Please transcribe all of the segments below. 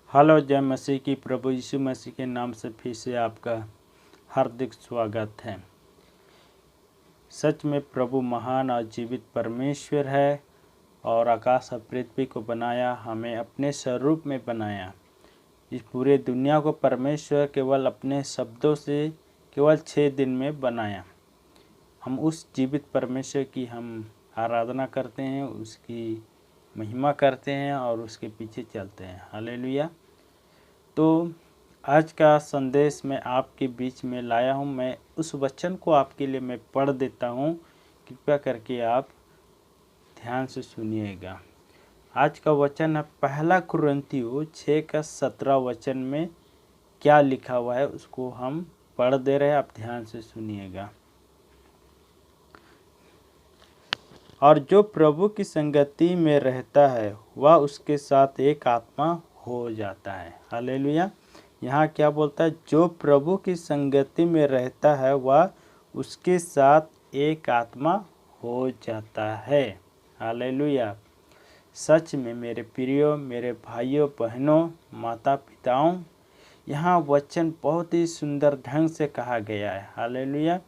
Hello, जय मसीह की। प्रभु यीशु मसीह के नाम से फिर से आपका हार्दिक स्वागत है। सच में प्रभु महान और जीवित परमेश्वर है और आकाश और पृथ्वी को बनाया, हमें अपने स्वरूप में बनाया। इस पूरे दुनिया को परमेश्वर केवल अपने शब्दों से केवल 6 दिन में बनाया। हम उस जीवित परमेश्वर की हम आराधना करते हैं, उसकी महिमा करते हैं और उसके पीछे चलते हैं। हालेलुया। तो आज का संदेश मैं आपके बीच में लाया हूँ। मैं उस वचन को आपके लिए मैं पढ़ देता हूँ, कृपया करके आप ध्यान से सुनिएगा। आज का वचन है पहला कुरिन्थियों 6:17 वचन में क्या लिखा हुआ है उसको हम पढ़ दे रहे हैं, आप ध्यान से सुनिएगा। और जो प्रभु की संगति में रहता है वह उसके साथ एक आत्मा हो जाता है। हालेलुया। यहाँ क्या बोलता है? जो प्रभु की संगति में रहता है वह उसके साथ एक आत्मा हो जाता है। हालेलुया। सच में मेरे प्रियो, मेरे भाइयों बहनों, माता पिताओं, यहाँ वचन बहुत ही सुंदर ढंग से कहा गया है। हालेलुया।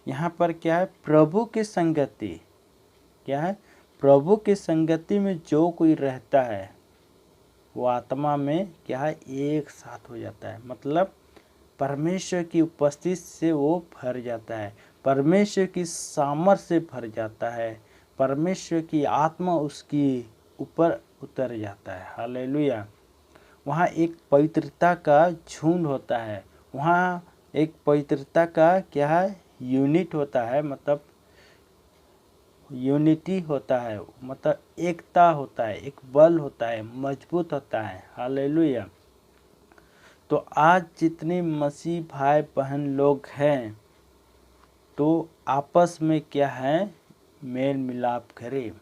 यहाँ पर क्या है? प्रभु की संगति। क्या है? प्रभु की संगति में जो कोई रहता है वो आत्मा में क्या है? एक साथ हो जाता है। मतलब परमेश्वर की उपस्थिति से वो भर जाता है, परमेश्वर की सामर्थ से भर जाता है, परमेश्वर की आत्मा उसकी ऊपर उतर जाता है। हालेलुया। वहाँ एक पवित्रता का झुंड होता है, वहाँ एक पवित्रता का क्या है? यूनिट होता है, मतलब यूनिटी होता है, मतलब एकता होता है, एक बल होता है, मजबूत होता है। हालेलुया। तो आज जितने मसीह भाई बहन लोग हैं तो आपस में क्या है? मेल मिलाप करें।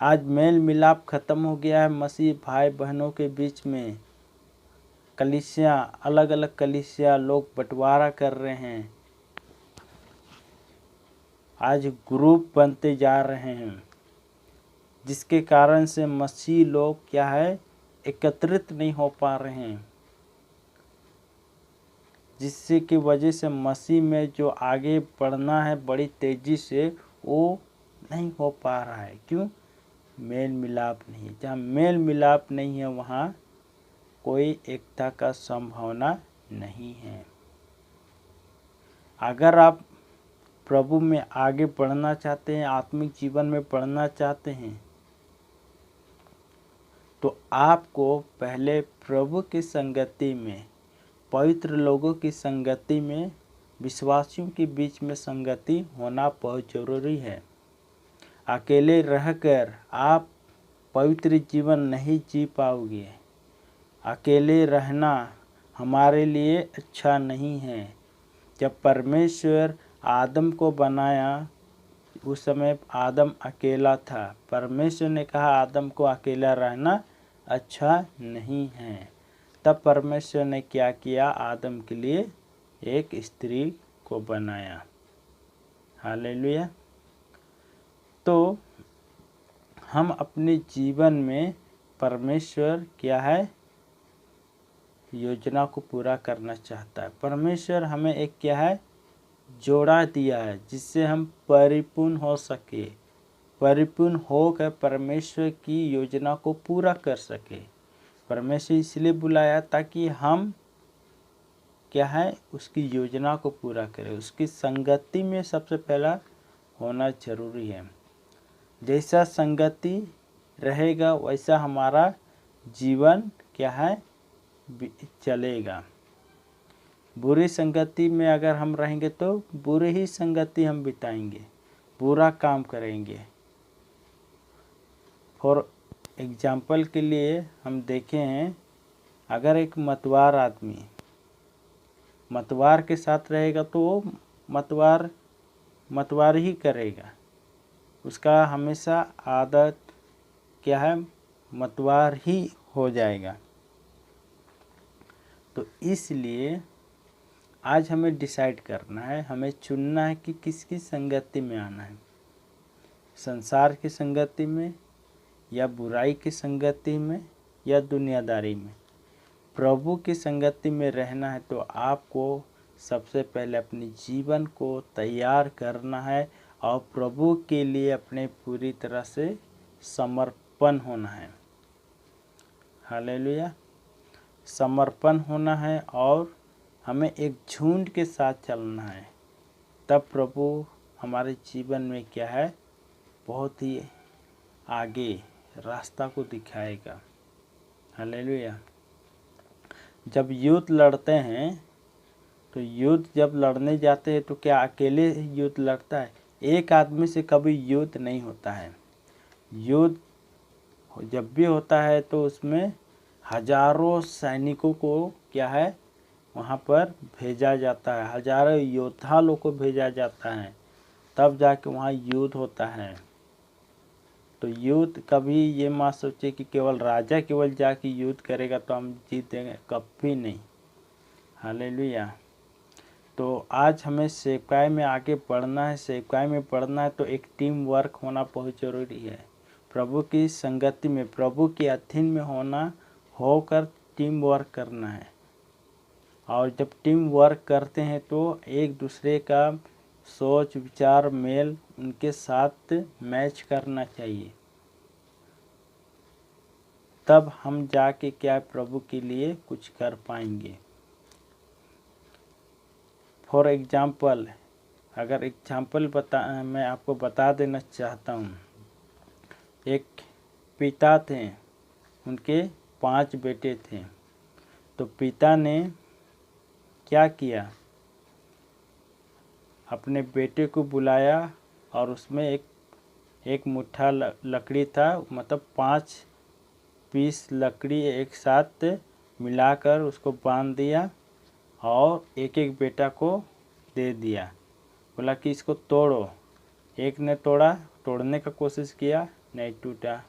आज मेल मिलाप खत्म हो गया है मसीह भाई बहनों के बीच में। कलीसिया, अलग अलग कलीसिया लोग बंटवारा कर रहे हैं, आज ग्रुप बनते जा रहे हैं, जिसके कारण से मसीह लोग क्या है? एकत्रित नहीं हो पा रहे हैं, जिससे की वजह से मसीह में जो आगे बढ़ना है बड़ी तेजी से वो नहीं हो पा रहा है। क्यों? मेल मिलाप नहीं है। जहाँ मेल मिलाप नहीं है वहाँ कोई एकता का संभावना नहीं है। अगर आप प्रभु में आगे बढ़ना चाहते हैं, आत्मिक जीवन में बढ़ना चाहते हैं, तो आपको पहले प्रभु की संगति में, पवित्र लोगों की संगति में, विश्वासियों के बीच में संगति होना बहुत जरूरी है। अकेले रहकर आप पवित्र जीवन नहीं जी पाओगे। अकेले रहना हमारे लिए अच्छा नहीं है। जब परमेश्वर आदम को बनाया उस समय आदम अकेला था। परमेश्वर ने कहा आदम को अकेला रहना अच्छा नहीं है। तब परमेश्वर ने क्या किया? आदम के लिए एक स्त्री को बनाया। हालेलुया। तो हम अपने जीवन में परमेश्वर क्या है? योजना को पूरा करना चाहता है। परमेश्वर हमें एक क्या है? जोड़ा दिया है जिससे हम परिपूर्ण हो सके, परिपूर्ण होकर परमेश्वर की योजना को पूरा कर सके। परमेश्वर इसलिए बुलाया ताकि हम क्या है? उसकी योजना को पूरा करें। उसकी संगति में सबसे पहला होना जरूरी है। जैसा संगति रहेगा वैसा हमारा जीवन क्या है? चलेगा। बुरी संगति में अगर हम रहेंगे तो बुरी ही संगति हम बिताएंगे, बुरा काम करेंगे। फॉर एग्जाम्पल के लिए हम देखें हैं, अगर एक मतवार आदमी मतवार के साथ रहेगा तो वो मतवार ही करेगा। उसका हमेशा आदत क्या है? मतवार ही हो जाएगा। तो इसलिए आज हमें डिसाइड करना है, हमें चुनना है कि किसकी संगति में आना है। संसार की संगति में, या बुराई की संगति में, या दुनियादारी में। प्रभु की संगति में रहना है तो आपको सबसे पहले अपने जीवन को तैयार करना है और प्रभु के लिए अपने पूरी तरह से समर्पण होना है। हालेलुया। समर्पण होना है और हमें एक झुंड के साथ चलना है, तब प्रभु हमारे जीवन में क्या है, बहुत ही आगे रास्ता को दिखाएगा। हालेलुया। जब युद्ध लड़ते हैं तो युद्ध जब लड़ने जाते हैं तो क्या अकेले युद्ध लड़ता है? एक आदमी से कभी युद्ध नहीं होता है। युद्ध जब भी होता है तो उसमें हजारों सैनिकों को क्या है, वहाँ पर भेजा जाता है, हजारों योद्धा लोग को भेजा जाता है, तब जाके वहाँ युद्ध होता है। तो युद्ध कभी ये मत सोचे कि केवल राजा केवल जाके युद्ध करेगा तो हम जीतेंगे, कभी नहीं। हालेलुया। तो आज हमें सेवकाई में आगे बढ़ना है। सेवकाई में बढ़ना है तो एक टीम वर्क होना बहुत ज़रूरी है। प्रभु की संगति में, प्रभु के अधीन में होकर टीम वर्क करना है। और जब टीम वर्क करते हैं तो एक दूसरे का सोच विचार मेल उनके साथ मैच करना चाहिए, तब हम जाके क्या प्रभु के लिए कुछ कर पाएंगे। फॉर एग्जाम्पल, अगर एग्जाम्पल मैं आपको बता देना चाहता हूँ। एक पिता थे, उनके 5 बेटे थे। तो पिता ने क्या किया, अपने बेटे को बुलाया और उसमें एक मुट्ठा लकड़ी था, मतलब 5 पीस लकड़ी एक साथ मिलाकर उसको बांध दिया और एक एक बेटा को दे दिया। बोला कि इसको तोड़ो। एक ने तोड़ने का कोशिश किया, नहीं टूटा।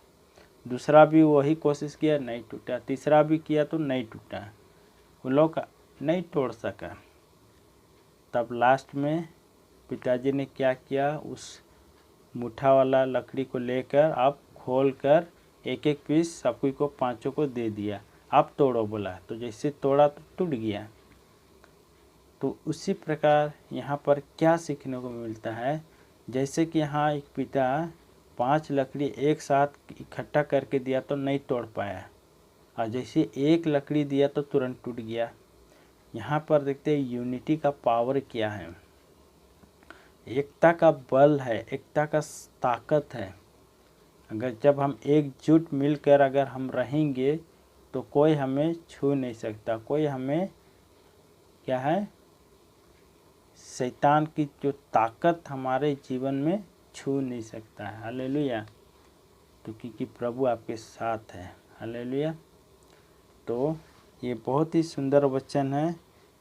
दूसरा भी वही कोशिश किया, नहीं टूटा। तीसरा भी किया तो नहीं टूटा। वो लोग नहीं तोड़ सका। तब लास्ट में पिताजी ने क्या किया, उस मुट्ठा वाला लकड़ी को लेकर आप खोल कर एक एक पीस सबको को 5 को दे दिया। आप तोड़ो बोला, तो जैसे तोड़ा तो टूट गया। तो उसी प्रकार यहाँ पर क्या सीखने को मिलता है, जैसे कि यहाँ एक पिता 5 लकड़ी एक साथ इकट्ठा करके दिया तो नहीं तोड़ पाया, और जैसे एक लकड़ी दिया तो तुरंत टूट गया। यहाँ पर देखते हैं यूनिटी का पावर क्या है, एकता का बल है, एकता का ताकत है। अगर जब हम एकजुट मिलकर अगर हम रहेंगे तो कोई हमें छू नहीं सकता, कोई हमें क्या है, शैतान की जो ताकत हमारे जीवन में छू नहीं सकता है। हालेलुया। तो क्योंकि प्रभु आपके साथ है। हालेलुया। तो ये बहुत ही सुंदर वचन है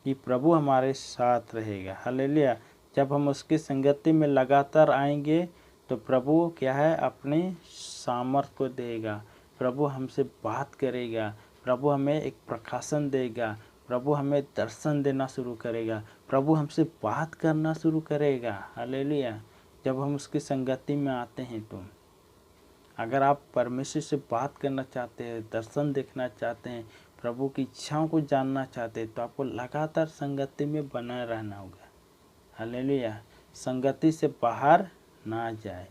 कि प्रभु हमारे साथ रहेगा। हालेलुया। जब हम उसकी संगति में लगातार आएंगे तो प्रभु क्या है, अपने सामर्थ को देगा, प्रभु हमसे बात करेगा, प्रभु हमें एक प्रकाशन देगा, प्रभु हमें दर्शन देना शुरू करेगा, प्रभु हमसे बात करना शुरू करेगा। हालेलुया। जब हम उसकी संगति में आते हैं तो अगर आप परमेश्वर से बात करना चाहते हैं, दर्शन देखना चाहते हैं, प्रभु की इच्छाओं को जानना चाहते हैं, तो आपको लगातार संगति में बना रहना होगा। हालेलुया। संगति से बाहर ना जाए,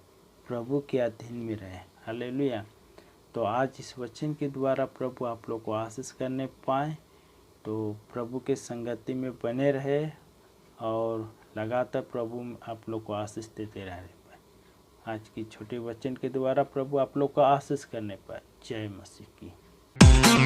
प्रभु के अधीन में रहे। हालेलुया। तो आज इस वचन के द्वारा प्रभु आप लोग को आशीष करने पाए, तो प्रभु के संगति में बने रहे और लगातार प्रभु आप लोग को आशीष देते रहे। आज की छोटे वचन के द्वारा प्रभु आप लोग को आशीष करने पाए। जय मसीह की।